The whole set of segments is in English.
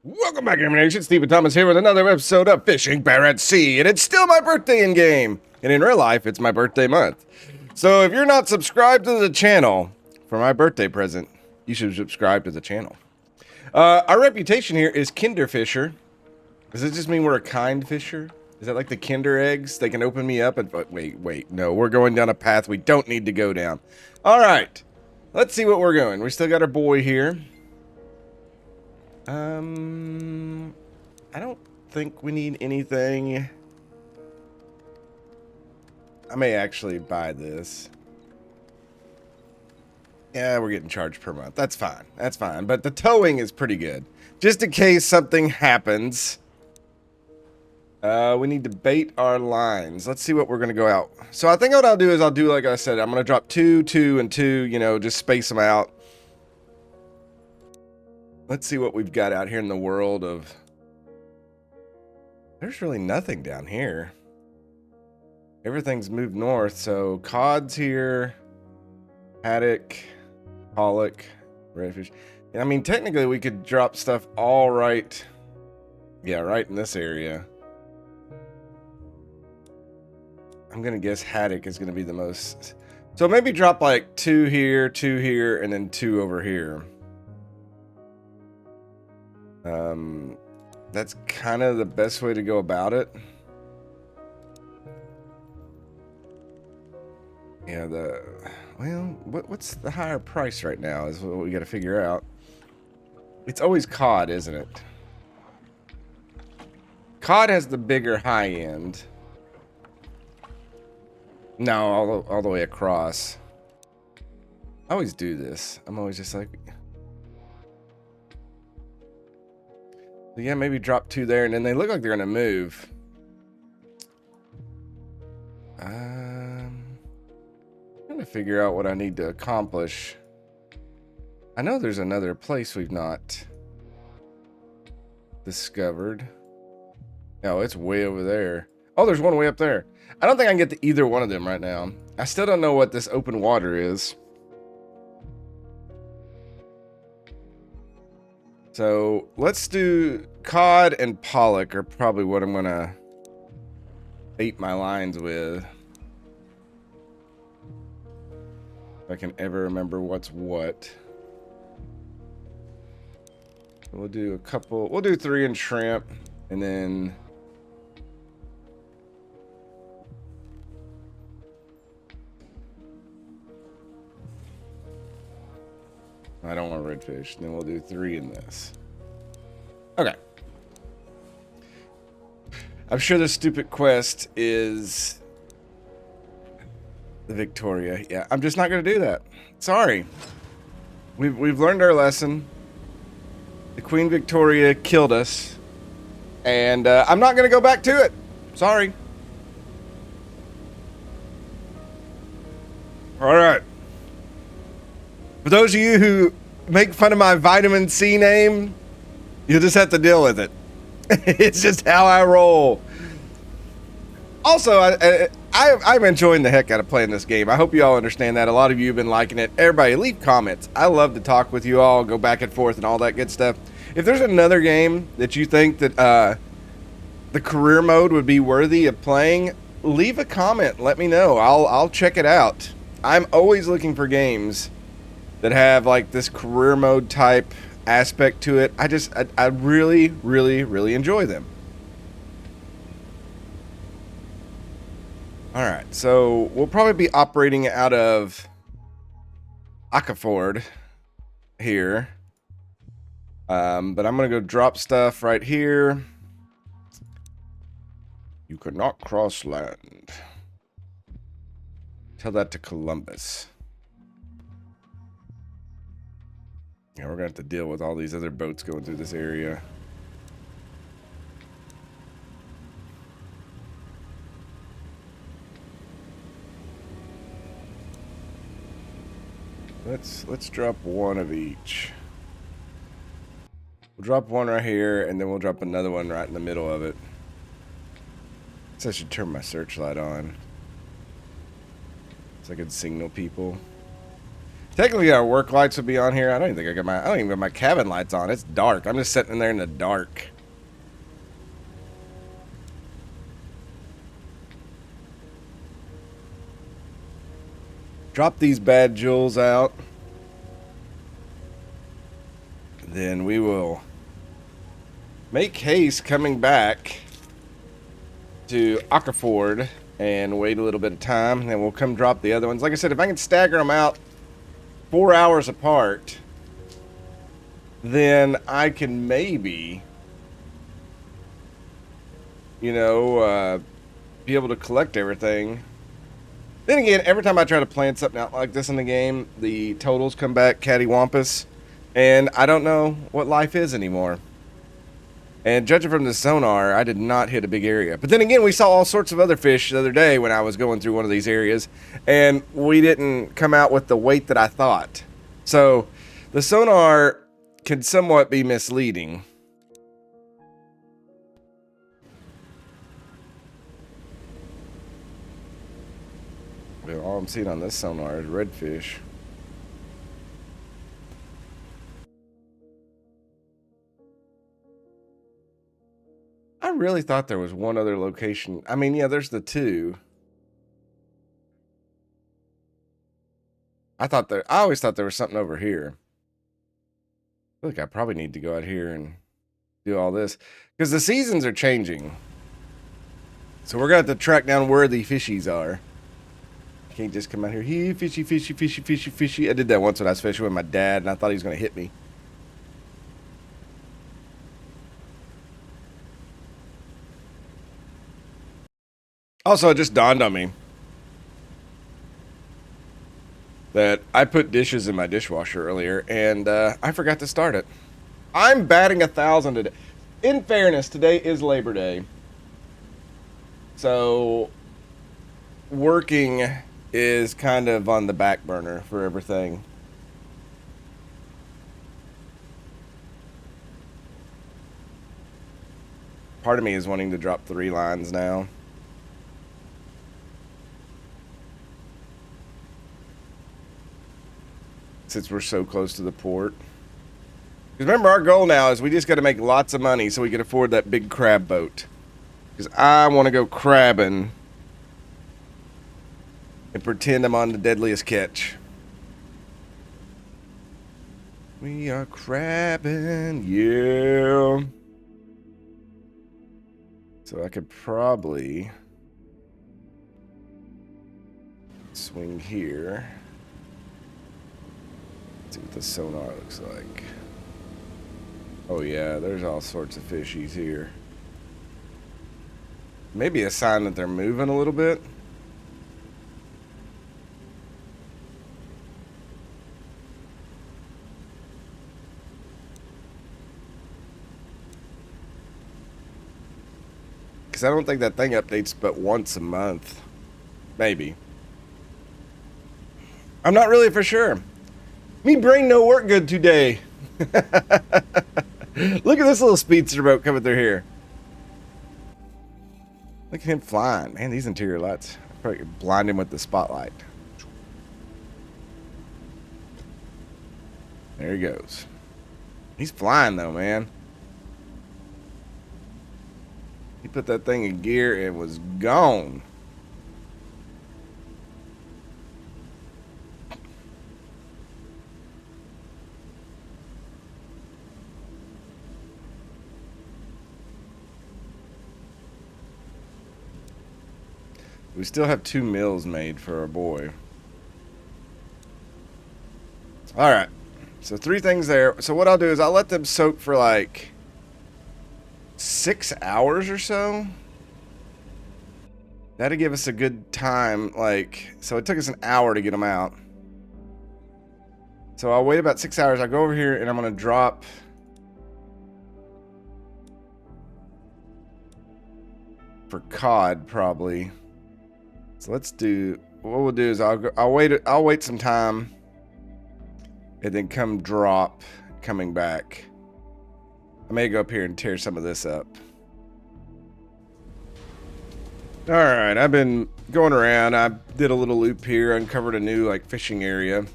Welcome back, Gamer Nation. Stephen Thomas here with another episode of Fishing Barents Sea, and it's still my birthday in game, and in real life, it's my birthday month. So if you're not subscribed to the channel for my birthday present, you should subscribe to the channel. Our reputation here is Kinder Fisher. Does it just mean we're a kind fisher? Is that like the Kinder eggs? They can open me up and wait, no, we're going down a path we don't need to go down. All right, let's see what we're going. We still got our boy here. I don't think we need anything. I may actually buy this. Yeah, we're getting charged per month. That's fine. That's fine. But the towing is pretty good. Just in case something happens. We need to bait our lines. Let's see what we're going to go out. So I think what I'll do is I'll do like I said. I'm going to drop 2, 2, and 2. You know, just space them out. Let's see what we've got out here in the world of... There's really nothing down here. Everything's moved north, so cod's here. Haddock, pollock, redfish. I mean, technically we could drop stuff all right... Yeah, right in this area. I'm gonna guess haddock is gonna be the most... So maybe drop like 2 here, and then 2 over here. That's kind of the best way to go about it. Yeah, what's the higher price right now is what we got to figure out. It's always cod, isn't it? Cod has the bigger high end. No, all the way across. I always do this. I'm always just like... So yeah, maybe drop 2 there, and then they look like they're gonna move. I'm trying to figure out what I need to accomplish. I know there's another place we've not discovered. No, it's way over there. Oh, there's one way up there. I don't think I can get to either one of them right now. I still don't know what this open water is. So let's do cod and pollock are probably what I'm gonna bait my lines with. If I can ever remember what's what. We'll do a couple, we'll do 3 in shrimp, and then I don't want redfish. Then we'll do 3 in this. Okay. I'm sure the stupid quest is the Victoria. Yeah, I'm just not going to do that. Sorry. We've learned our lesson. The Queen Victoria killed us. And I'm not going to go back to it. Sorry. All right. For those of you who make fun of my vitamin C name, you'll just have to deal with it. It's just how I roll. Also, I'm enjoying the heck out of playing this game. I hope you all understand that. A lot of you have been liking it. Everybody, leave comments. I love to talk with you all, go back and forth and all that good stuff. If there's another game that you think that the career mode would be worthy of playing, leave a comment. Let me know. I'll check it out. I'm always looking for games that have like this career mode type aspect to it. I really, really, really enjoy them. All right, so we'll probably be operating out of Acaford here. But I'm gonna go drop stuff right here. You cannot cross land. Tell that to Columbus. Yeah, we're gonna have to deal with all these other boats going through this area. Let's drop 1 of each. We'll drop 1 right here, and then we'll drop another one right in the middle of it. So I should turn my searchlight on, so I could signal people. Technically, our work lights would be on here. I don't even got my cabin lights on. It's dark. I'm just sitting in there in the dark. Drop these bad jewels out. Then we will make haste coming back to Ackerford and wait a little bit of time, and then we'll come drop the other ones. Like I said, if I can stagger them out 4 hours apart, then I can maybe, you know, be able to collect everything. Then again, every time I try to plan something out like this in the game, the totals come back cattywampus, and I don't know what life is anymore. And judging from the sonar, I did not hit a big area. But then again, we saw all sorts of other fish the other day when I was going through one of these areas, and we didn't come out with the weight that I thought. So the sonar can somewhat be misleading. Well, all I'm seeing on this sonar is redfish. I really thought there was one other location. I mean, yeah, there's the two. I always thought there was something over here. I feel like I probably need to go out here and do all this, because the seasons are changing. So we're going to have to track down where the fishies are. I can't just come out here, hey, fishy, fishy, fishy, fishy, fishy. I did that once when I was fishing with my dad, and I thought he was going to hit me. Also, it just dawned on me that I put dishes in my dishwasher earlier, and I forgot to start it. I'm batting 1,000 today. In fairness, today is Labor Day. So, working is kind of on the back burner for everything. Part of me is wanting to drop 3 lines now. Since we're so close to the port. Because remember, our goal now is we just got to make lots of money so we can afford that big crab boat. Because I want to go crabbing and pretend I'm on the deadliest catch. We are crabbing, yeah. So I could probably swing here. See what the sonar looks like. Oh yeah, there's all sorts of fishies here. Maybe a sign that they're moving a little bit. Because I don't think that thing updates but once a month. Maybe. I'm not really for sure. Me brain no work good today. Look at this little speedster boat coming through here. Look at him flying. Man, these interior lights. Probably blind him with the spotlight. There he goes. He's flying though, man. He put that thing in gear and was gone. We still have 2 meals made for our boy. All right. So 3 things there. So what I'll do is I'll let them soak for like 6 hours or so. That'll give us a good time. Like, so it took us an hour to get them out. So I'll wait about 6 hours. I'll go over here and I'm going to drop for cod probably. So let's do, what we'll do is I'll wait some time and then come drop coming back. I may go up here and tear some of this up. All right, I've been going around. I did a little loop here, uncovered a new like fishing area.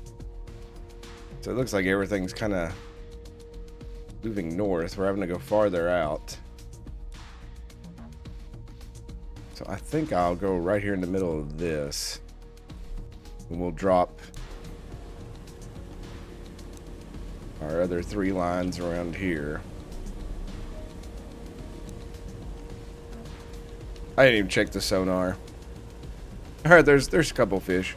So it looks like everything's kind of moving north. We're having to go farther out. So I think I'll go right here in the middle of this. And we'll drop our other 3 lines around here. I didn't even check the sonar. Alright, there's a couple fish.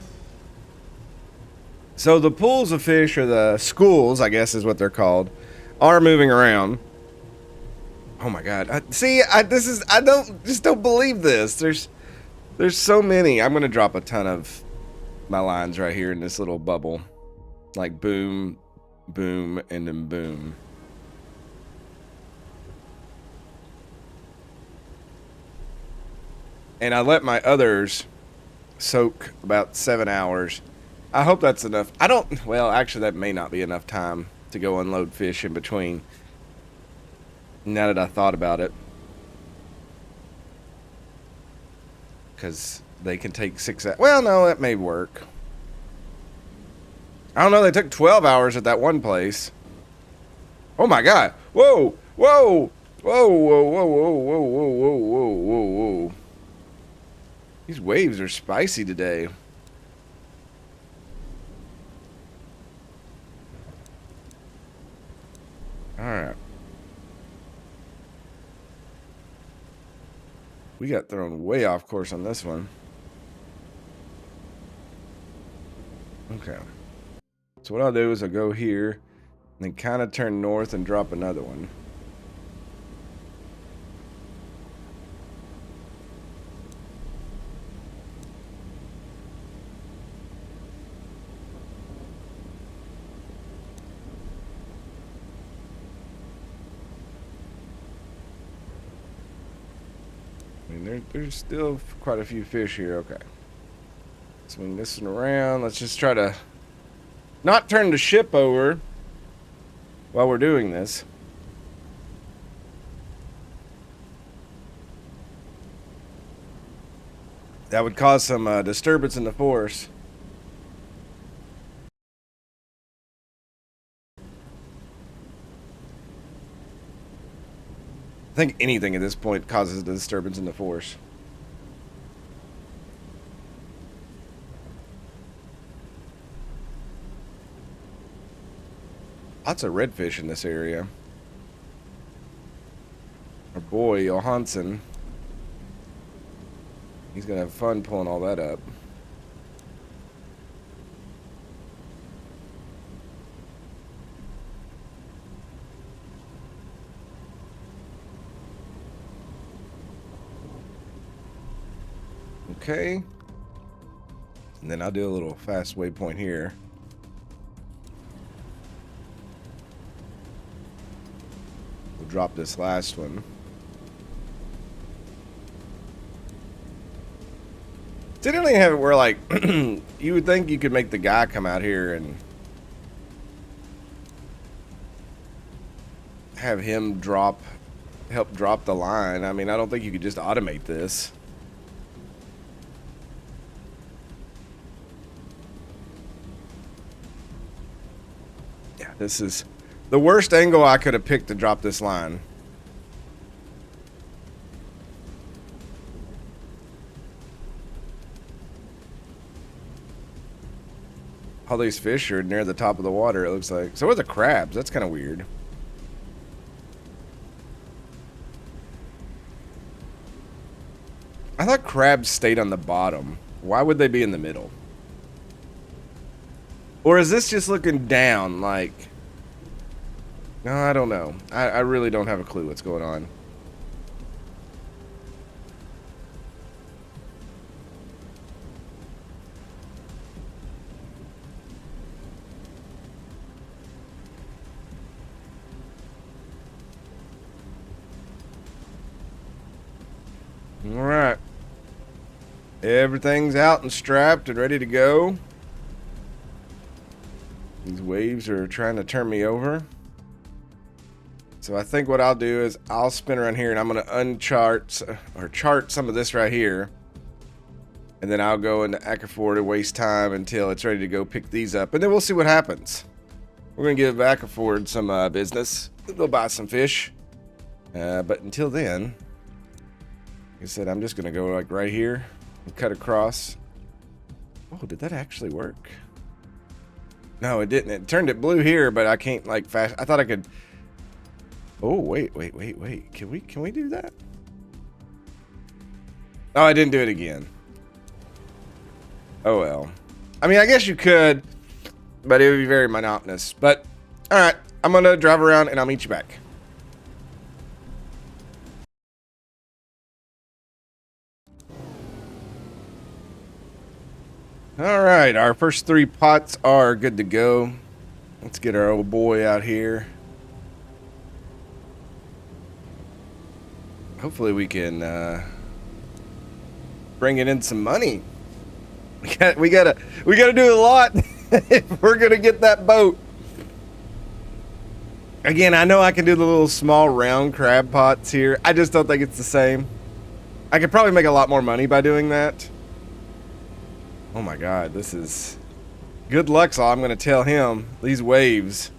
So the pools of fish, or the schools, I guess is what they're called, are moving around. Oh my god. I don't believe this. There's so many. I'm gonna drop a ton of my lines right here in this little bubble. Like boom, boom, and then boom. And I let my others soak about 7 hours. I hope that's enough. Well, actually that may not be enough time to go unload fish in between. Now that I thought about it. Because they can take 6 hours. Well, no, that may work. I don't know, they took 12 hours at that one place. Oh my god. Whoa! Whoa! Whoa, whoa, whoa, whoa, whoa, whoa, whoa, whoa, whoa, whoa. These waves are spicy today. Alright. We got thrown way off course on this one. Okay. So what I'll do is I'll go here and then kind of turn north and drop another one. I mean, there's still quite a few fish here. Okay. Swing this one around. Let's just try to not turn the ship over while we're doing this. That would cause some disturbance in the force. I think anything at this point causes a disturbance in the force. Lots of redfish in this area. Our boy, Johansson. He's gonna have fun pulling all that up. Okay. And then I'll do a little fast waypoint here. We'll drop this last one. Didn't they have it where, like, you would think you could make the guy come out here and have him help drop the line? I mean, I don't think you could just automate this. Yeah, this is the worst angle I could have picked to drop this line. All these fish are near the top of the water, it looks like. So are the crabs. That's kind of weird. I thought crabs stayed on the bottom. Why would they be in the middle? Or is this just looking down, like... No, I don't know. I really don't have a clue what's going on. Alright. Everything's out and strapped and ready to go. These waves are trying to turn me over. So I think what I'll do is I'll spin around here and I'm going to unchart or chart some of this right here. And then I'll go into Acquafor to waste time until it's ready to go pick these up. And then we'll see what happens. We're gonna give back afford some business. Go buy some fish. But until then, like I said, I'm just gonna go like right here and cut across. Oh, did that actually work? No, it didn't. It turned it blue here, but I can't like fast. I thought I could. Oh, wait. Can we do that? Oh, I didn't do it again. Oh well. I mean, I guess you could, but it would be very monotonous. But all right, I'm gonna drive around and I'll meet you back. All right, our first 3 pots are good to go. Let's get our old boy out here. Hopefully we can bring it in some money. We gotta do a lot if we're gonna get that boat. Again, I know I can do the little small round crab pots here. I just don't think it's the same. I could probably make a lot more money by doing that. Oh my god, this is... Good luck's all I'm gonna tell him. These waves.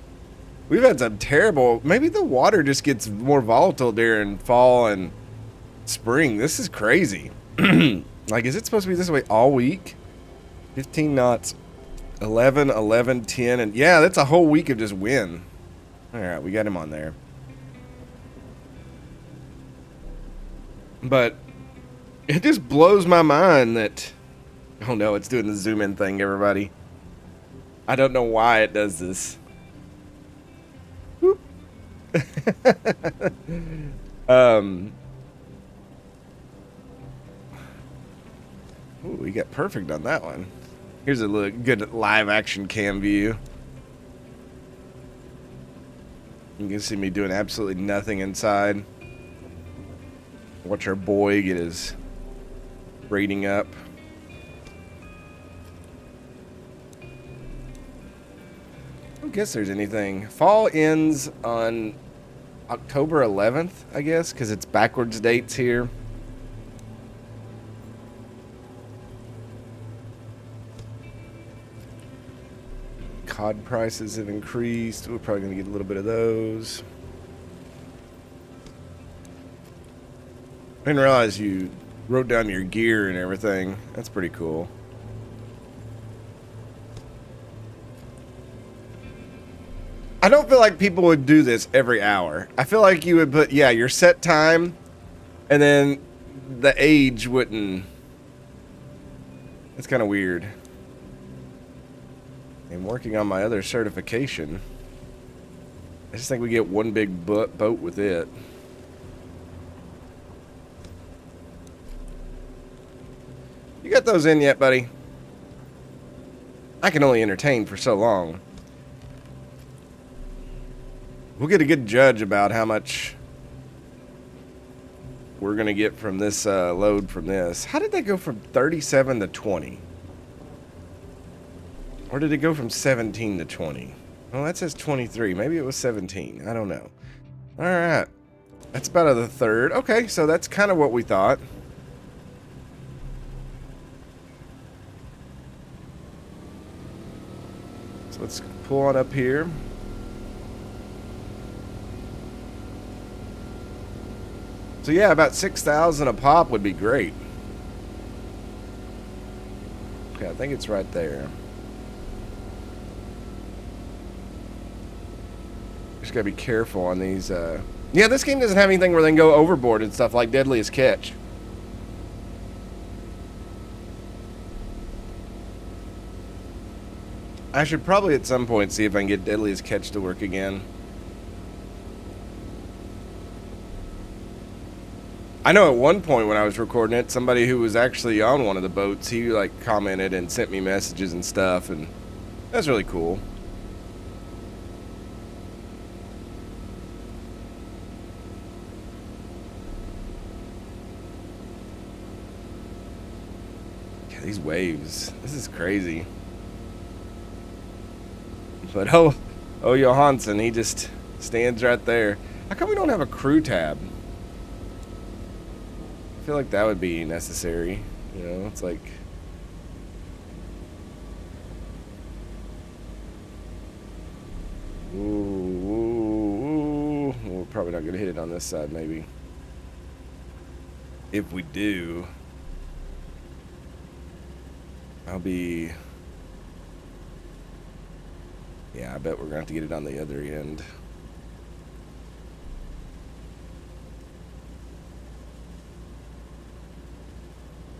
We've had some terrible... Maybe the water just gets more volatile during fall and spring. This is crazy. Like, is it supposed to be this way all week? 15 knots. 11, 11, 10, and... Yeah, that's a whole week of just wind. Alright, we got him on there. But... It just blows my mind that... Oh no, it's doing the zoom in thing, everybody. I don't know why it does this. Whoop. Ooh, we got perfect on that one. Here's a little good live action cam view. You can see me doing absolutely nothing inside. Watch our boy get his rating up. I don't guess there's anything. Fall ends on October 11th, I guess, because it's backwards dates here. Cod prices have increased. We're probably going to get a little bit of those. I didn't realize you wrote down your gear and everything. That's pretty cool. I don't feel like people would do this every hour. I feel like you would put, yeah, your set time, and then the age wouldn't. It's kind of weird. I'm working on my other certification. I just think we get one big boat with it. You got those in yet, buddy? I can only entertain for so long. We'll get a good judge about how much we're going to get from this load from this. How did that go from 37 to 20? Or did it go from 17 to 20? Well, that says 23. Maybe it was 17. I don't know. All right. That's about a third. Okay, so that's kind of what we thought. So let's pull on up here. So yeah, about 6,000 a pop would be great. Okay, I think it's right there. Just gotta be careful on these. Yeah, this game doesn't have anything where they can go overboard and stuff like Deadliest Catch. I should probably at some point see if I can get Deadliest Catch to work again. I know at one point when I was recording it, somebody who was actually on one of the boats, he like commented and sent me messages and stuff, and that's really cool. Yeah, these waves, this is crazy. But oh Johansson, he just stands right there. How come we don't have a crew tab? I feel like that would be necessary. You know, it's like... not going to hit it on this side, maybe. If we do, I'll be... Yeah, I bet we're going to have to get it on the other end.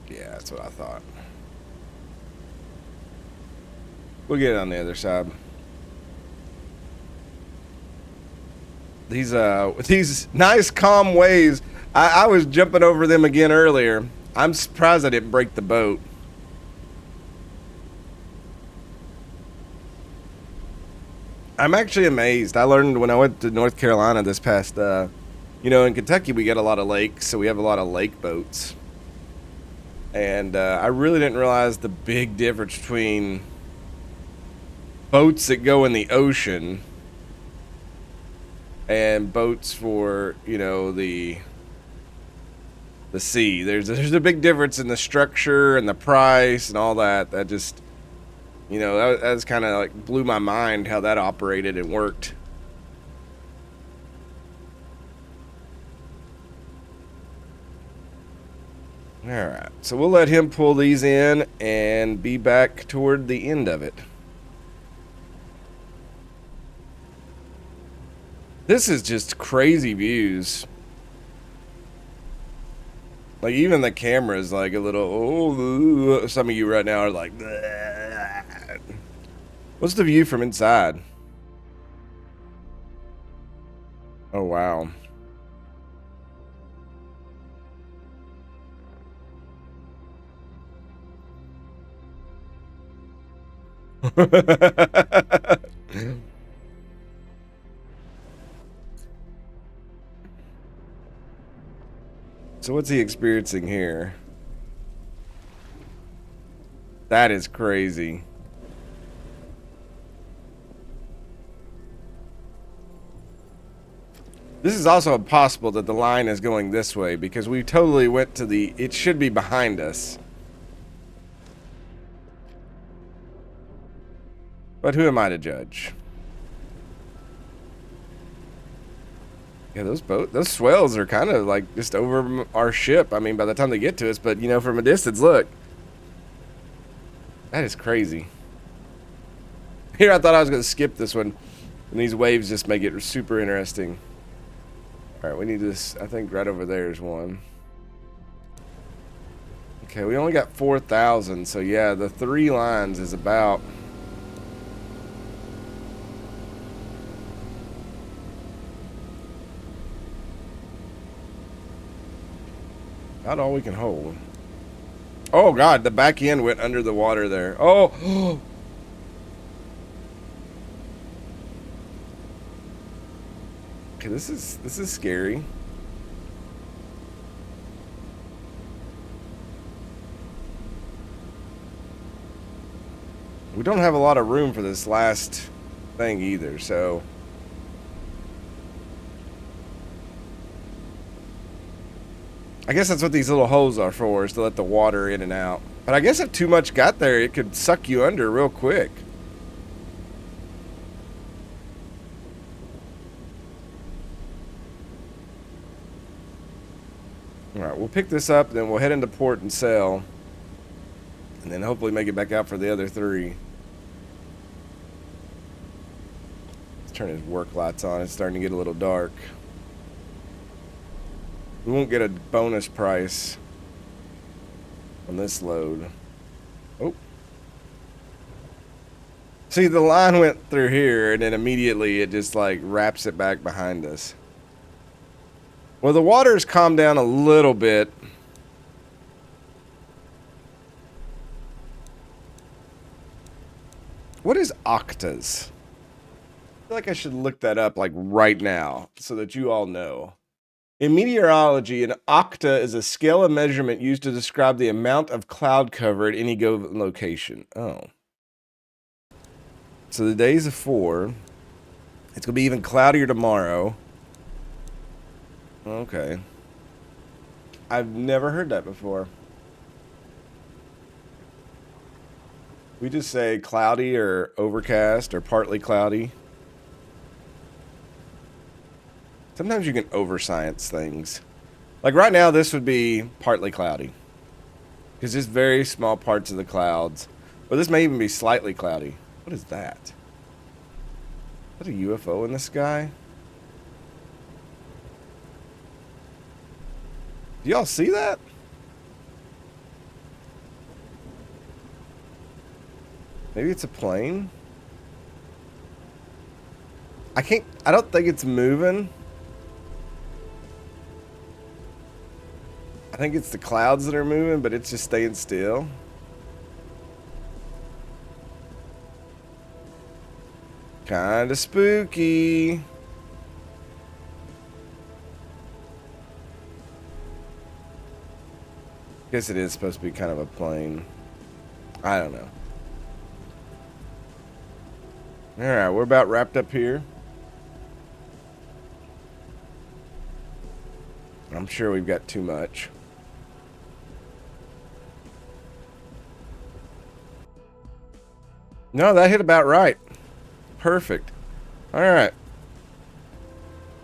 Yeah, that's what I thought. We'll get it on the other side. These nice calm waves, I was jumping over them again earlier. I'm surprised I didn't break the boat. I'm actually amazed. I learned when I went to North Carolina this past, you know, in Kentucky we get a lot of lakes, so we have a lot of lake boats. And I really didn't realize the big difference between boats that go in the ocean and boats for, you know, the sea. There's a big difference in the structure and the price and all that. That just, you know, that was kind of like blew my mind how that operated and worked. All right, so we'll let him pull these in and be back toward the end of it. This is just crazy views. Like, even the camera is like a little, oh, some of you right now are like, bleh. What's the view from inside? Oh, wow. So what's he experiencing here? That is crazy. This is also possible that the line is going this way because we totally went to the... It should be behind us. But who am I to judge? Yeah, those swells are kind of like just over our ship. I mean, by the time they get to us, but you know, from a distance, look. That is crazy. Here, I thought I was going to skip this one, and these waves just make it super interesting. All right, we need this. I think right over there is one. Okay, we only got 4,000, so yeah, the 3 lines is about... About all we can hold. Oh God, the back end went under the water there. Oh. Okay, this is scary. We don't have a lot of room for this last thing either, so... I guess that's what these little holes are for, is to let the water in and out. But I guess if too much got there, it could suck you under real quick. Alright, we'll pick this up, then we'll head into port and sail. And then hopefully make it back out for the other 3. Let's turn his work lights on. It's starting to get a little dark. We won't get a bonus price on this load. Oh. See, the line went through here, and then immediately it just, like, wraps it back behind us. Well, the water's calmed down a little bit. What is octas? I feel like I should look that up, like, right now, so that you all know. In meteorology, an octa is a scale of measurement used to describe the amount of cloud cover at any given location. Oh. So the days of 4. It's going to be even cloudier tomorrow. Okay. I've never heard that before. We just say cloudy or overcast or partly cloudy. Sometimes you can over-science things. Like right now, this would be partly cloudy. Because just very small parts of the clouds. Or this may even be slightly cloudy. What is that? Is that a UFO in the sky? Do y'all see that? Maybe it's a plane? I don't think it's moving. I think it's the clouds that are moving, but it's just staying still. Kinda spooky. Guess it is supposed to be kind of a plane. I don't know. Alright, we're about wrapped up here. I'm sure we've got too much. No, that hit about right. Perfect. Alright.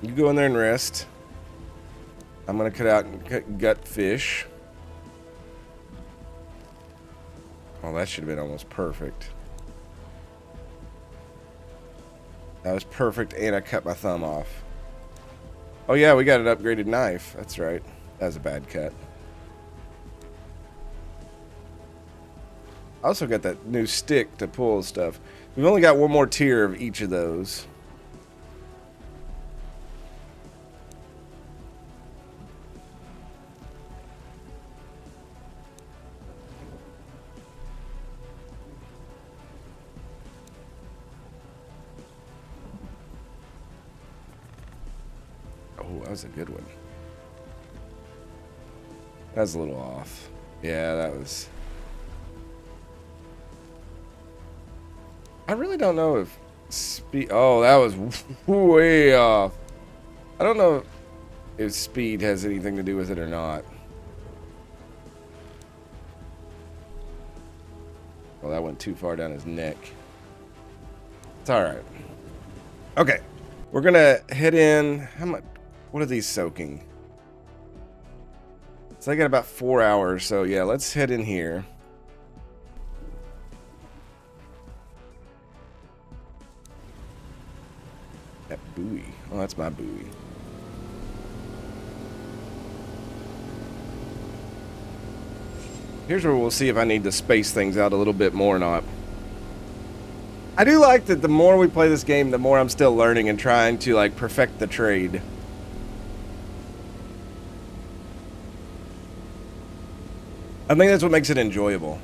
You go in there and rest. I'm going to cut out and gut fish. Oh, that should have been almost perfect. That was perfect, and I cut my thumb off. Oh yeah, we got an upgraded knife. That's right. That was a bad cut. I also got that new stick to pull stuff. We've only got one more tier of each of those. Oh, that was a good one. That was a little off. Yeah, that was... I really don't know if speed... Oh, that was way off. I don't know if speed has anything to do with it or not. Well, that went too far down his neck. It's alright. Okay. We're gonna head in... How much... What are these soaking? So I got about 4 hours, so yeah, let's head in here. That buoy. Oh, that's my buoy. Here's where we'll see if I need to space things out a little bit more or not. I do like that the more we play this game, the more I'm still learning and trying to, like, perfect the trade. I think that's what makes it enjoyable.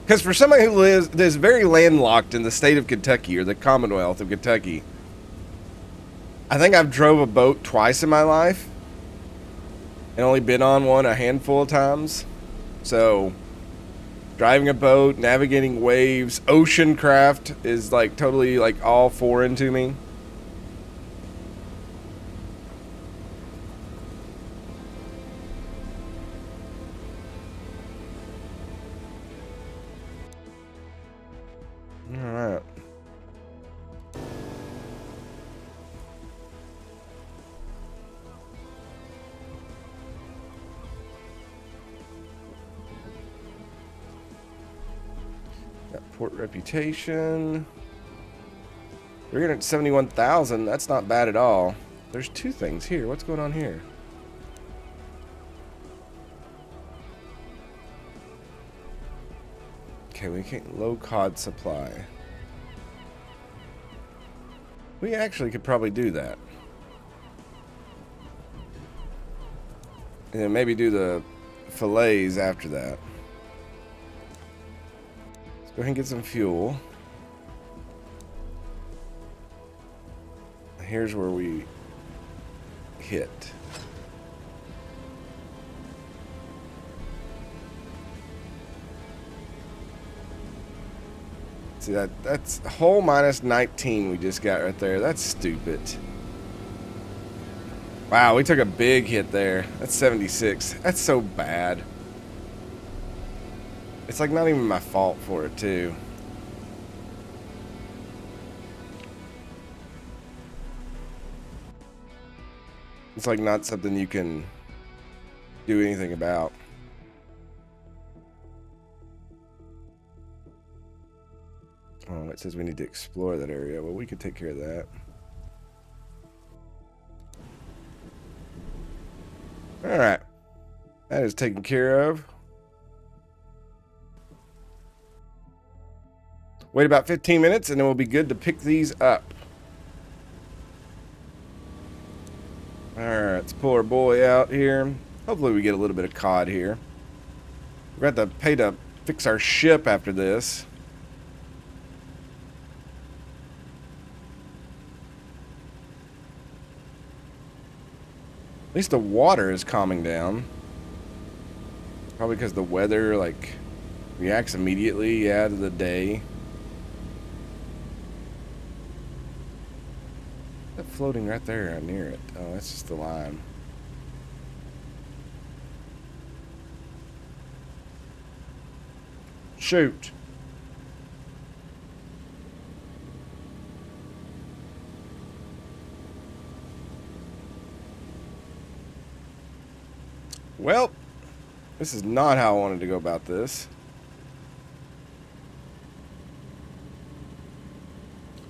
Because for somebody who is very landlocked in the state of Kentucky, or the Commonwealth of Kentucky, I think I've drove a boat twice in my life, and only been on one a handful of times. So, driving a boat, navigating waves, ocean craft is like totally like all foreign to me. Alright. Got port reputation. 371,000. That's not bad at all. There's two things here. What's going on here? Okay, we can't low cod supply. We actually could probably do that. And then maybe do the fillets after that. Let's go ahead and get some fuel. Here's where we hit. See, that's whole minus 19 we just got right there. That's stupid. Wow, we took a big hit there. That's 76. That's so bad. It's like not even my fault for it, too. It's like not something you can do anything about. Oh, it says we need to explore that area. Well, we could take care of that. All right. That is taken care of. Wait about 15 minutes and then we'll be good to pick these up. Alright, let's pull our boy out here. Hopefully we get a little bit of cod here. We're going to have to pay to fix our ship after this. At least the water is calming down. Probably because the weather, like, reacts immediately, yeah, to the day. That floating right there near it. Oh, that's just the line. Shoot. Well, this is not how I wanted to go about this.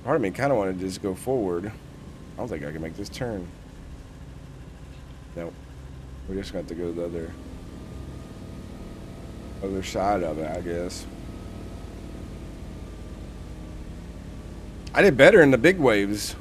Part of me kind of wanted to just go forward. I don't think I can make this turn. Nope. We're just going to have to go to the other side of it, I guess. I did better in the big waves.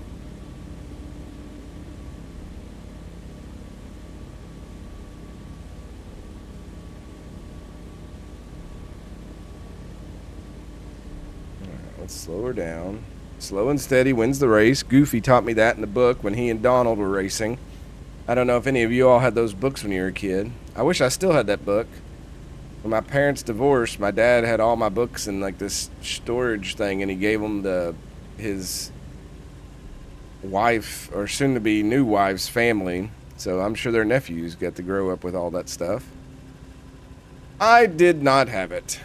All right, let's slow her down. Slow and steady wins the race. Goofy taught me that in the book when he and Donald were racing. I don't know if any of you all had those books when you were a kid. I wish I still had that book. When my parents divorced, my dad had all my books in like this storage thing, and he gave them to his wife, or soon-to-be new wife's family. So I'm sure their nephews get to grow up with all that stuff. I did not have it.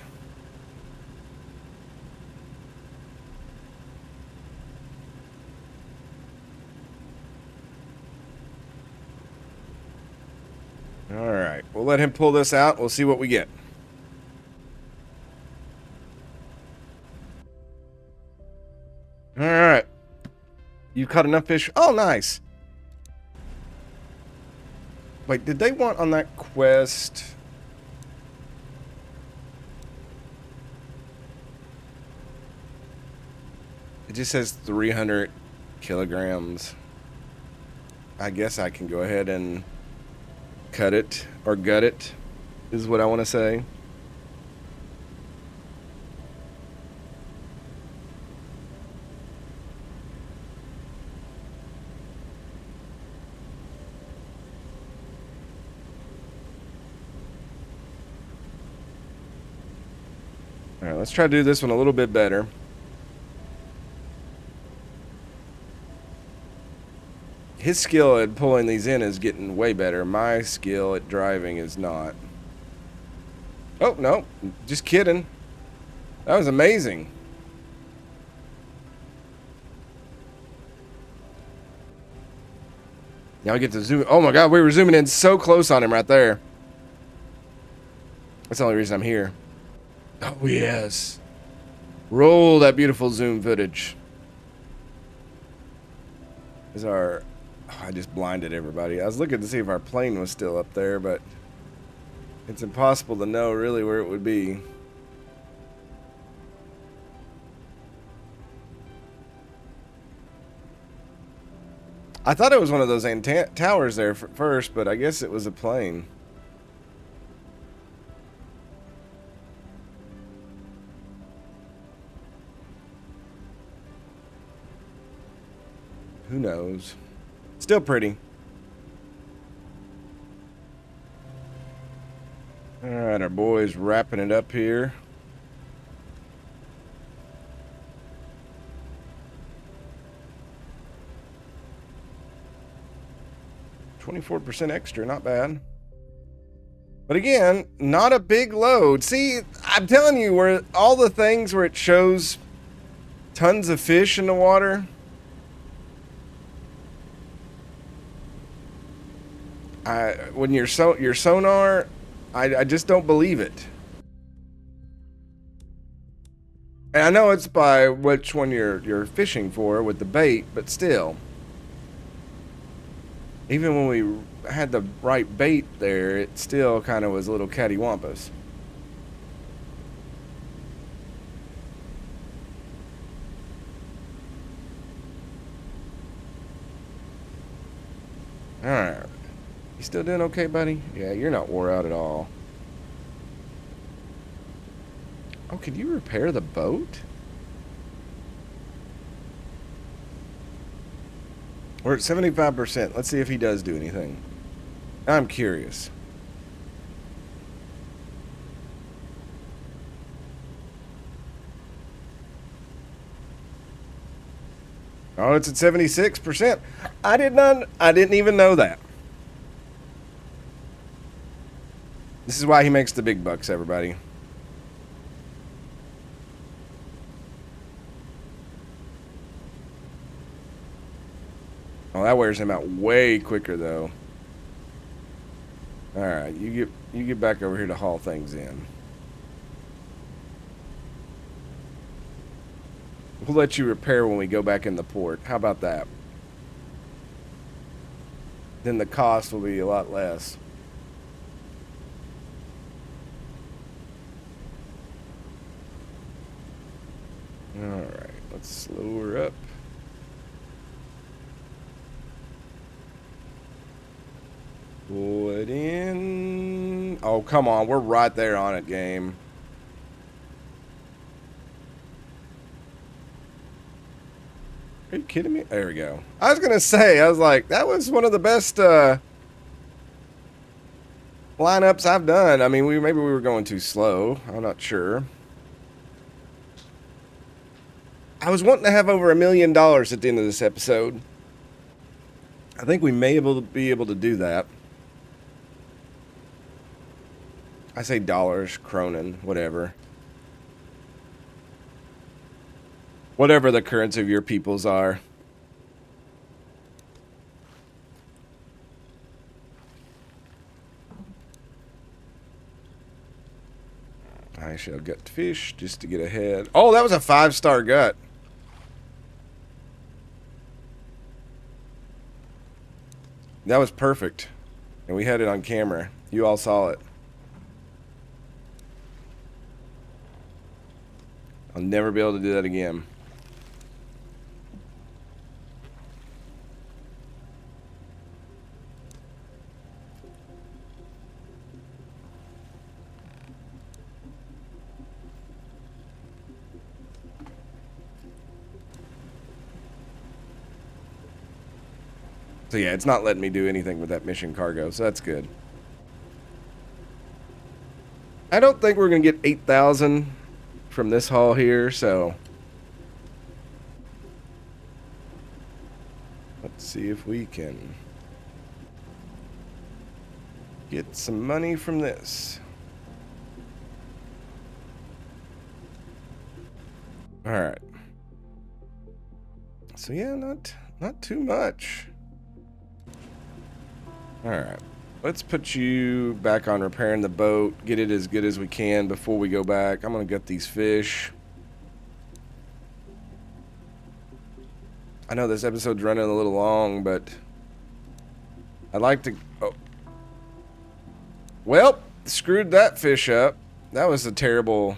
All right, we'll let him pull this out. We'll see what we get. All right. You caught enough fish? Oh, nice. Wait, did they want on that quest? It just says 300 kilograms. I guess I can go ahead and cut it or gut it, is what I want to say. All right, let's try to do this one a little bit better. His skill at pulling these in is getting way better. My skill at driving is not. Oh, no. Just kidding. That was amazing. Now I get to zoom. Oh, my God. We were zooming in so close on him right there. That's the only reason I'm here. Oh, yes. Roll that beautiful zoom footage. Is our... Oh, I just blinded everybody. I was looking to see if our plane was still up there, but it's impossible to know really where it would be. I thought it was one of those towers there first, but I guess it was a plane. Who knows? Still pretty. All right, our boy's wrapping it up here. $24% extra, not bad. But again, not a big load. See, I'm telling you, where all the things where it shows tons of fish in the water, When your sonar, I just don't believe it. And I know it's by which one you're fishing for with the bait, but still. Even when we had the right bait there, it still kind of was a little cattywampus. Alright. You still doing okay, buddy? Yeah, you're not wore out at all. Oh, can you repair the boat? We're at 75%. Let's see if he does do anything. I'm curious. Oh, it's at 76%. I didn't even know that. This is why he makes the big bucks, everybody. Oh, that wears him out way quicker, though. All right, you get back over here to haul things in. We'll let you repair when we go back in the port. How about that? Then the cost will be a lot less. All right, let's slow her up. Pull it in. Oh, come on. We're right there on it, game. Are you kidding me? There we go. I was going to say, I was like, that was one of the best lineups I've done. I mean, maybe we were going too slow. I'm not sure. I was wanting to have over $1 million at the end of this episode. I think we may be able to do that. I say dollars, kronen, whatever. Whatever the currency of your peoples are. I shall gut fish just to get ahead. Oh, that was a 5-star gut. That was perfect. And we had it on camera. You all saw it. I'll never be able to do that again. So yeah, it's not letting me do anything with that mission cargo, so that's good. I don't think we're going to get 8,000 from this haul here, so let's see if we can get some money from this. All right. So yeah, not too much. All right. Let's put you back on repairing the boat. Get it as good as we can before we go back. I'm going to gut these fish. I know this episode's running a little long, but I'd like to... Oh. Well, screwed that fish up. That was a terrible...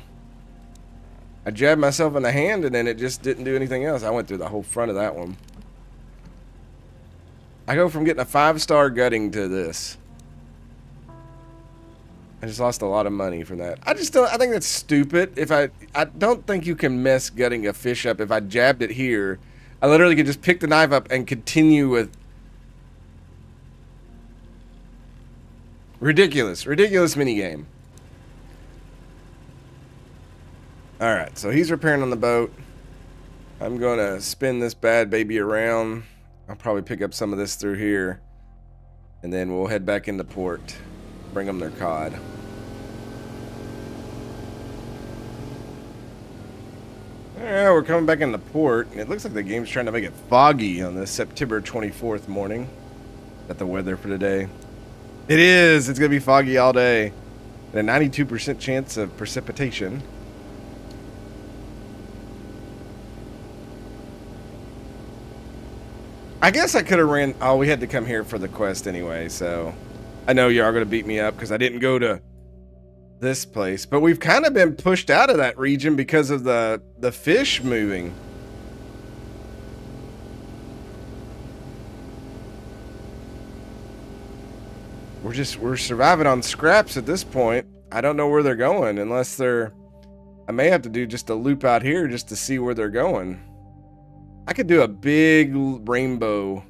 I jabbed myself in the hand and then it just didn't do anything else. I went through the whole front of that one. I go from getting a 5-star gutting to this. I just lost a lot of money from that. I think that's stupid. I don't think you can mess gutting a fish up. If I jabbed it here, I literally could just pick the knife up and continue with... Ridiculous minigame. Alright, so he's repairing on the boat. I'm going to spin this bad baby around. I'll probably pick up some of this through here. And then we'll head back into port. Bring them their cod. Alright, we're coming back into port. And it looks like the game's trying to make it foggy on this September 24th morning. Got the weather for today. It is. It's going to be foggy all day. And a 92% chance of precipitation. I guess I could have ran... Oh, we had to come here for the quest anyway, so... I know you are going to beat me up because I didn't go to this place. But we've kind of been pushed out of that region because of the fish moving. We're surviving on scraps at this point. I don't know where they're going unless they're... I may have to do just a loop out here just to see where they're going. I could do a big rainbow.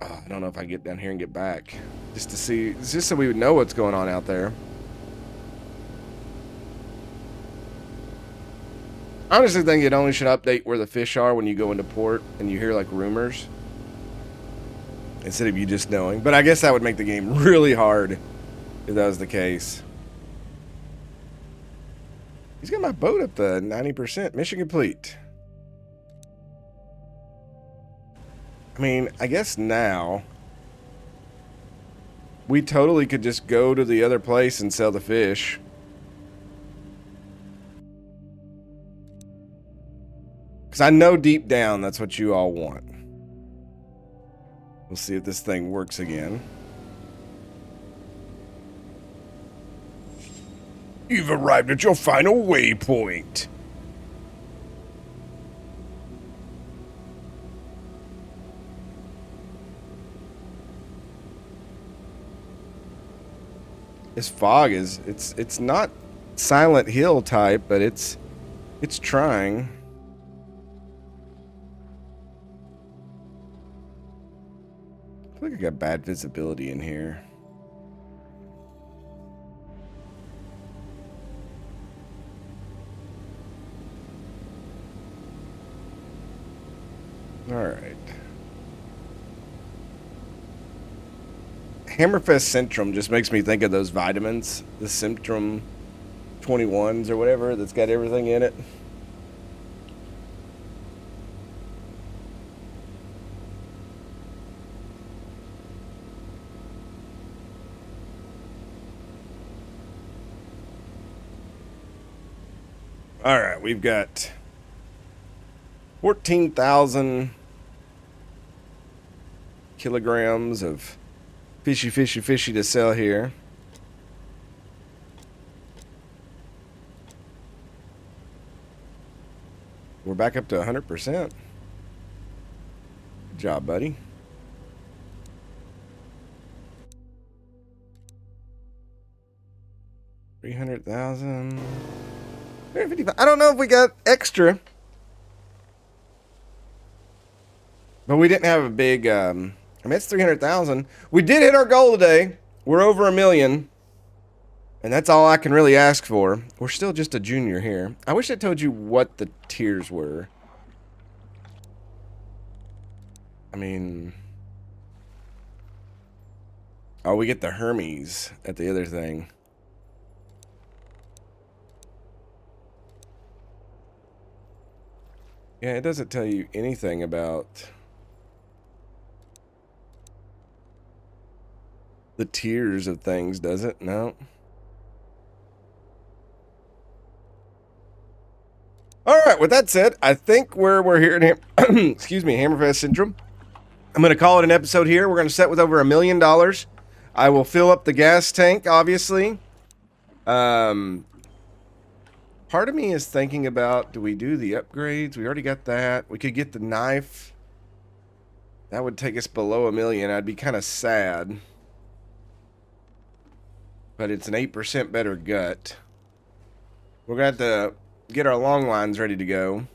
Oh, I don't know if I can get down here and get back. Just to see, just so we would know what's going on out there. I honestly think it only should update where the fish are when you go into port and you hear like rumors. Instead of you just knowing. But I guess that would make the game really hard if that was the case. He's got my boat up to 90%. Mission complete. I mean, I guess now we totally could just go to the other place and sell the fish. Because I know deep down that's what you all want. We'll see if this thing works again. You've arrived at your final waypoint. This fog is it's not Silent Hill type, but it's trying. I feel like I got bad visibility in here. All right. Hammerfest Centrum just makes me think of those vitamins, the Centrum 21s or whatever that's got everything in it. All right, we've got 14,000 kilograms of fishy to sell here. We're back up to 100%. Good job, buddy. $300,000. I don't know if we got extra. But we didn't have a big, I mean, it's 300,000. We did hit our goal today. We're over 1 million. And that's all I can really ask for. We're still just a junior here. I wish I told you what the tiers were. I mean... Oh, we get the Hermes at the other thing. Yeah, it doesn't tell you anything about the tiers of things, does it? No. All right, with that said, I think we're here at excuse me, Hammerfest Syndrome. I'm going to call it an episode here. We're going to set with over $1 million. I will fill up the gas tank, obviously. Part of me is thinking about, do we do the upgrades? We already got that. We could get the knife. That would take us below 1 million. I'd be kind of sad. But it's an 8% better gut. We're going to have to get our long lines ready to go.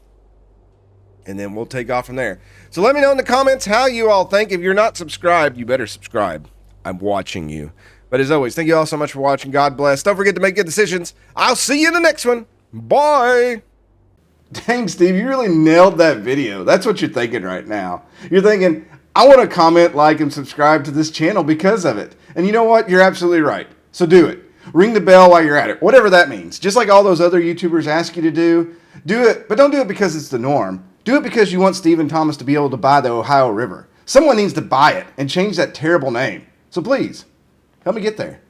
And then we'll take off from there. So let me know in the comments how you all think. If you're not subscribed, you better subscribe. I'm watching you. But as always, thank you all so much for watching. God bless. Don't forget to make good decisions. I'll see you in the next one. Bye. Dang, Steve, you really nailed that video. That's what you're thinking right now. You're thinking, I want to comment, like, and subscribe to this channel because of it. And you know what? You're absolutely right. So do it. Ring the bell while you're at it. Whatever that means. Just like all those other YouTubers ask you to do it. But don't do it because it's the norm. Do it because you want Steve and Thomas to be able to buy the Ohio River. Someone needs to buy it and change that terrible name. So please, help me get there.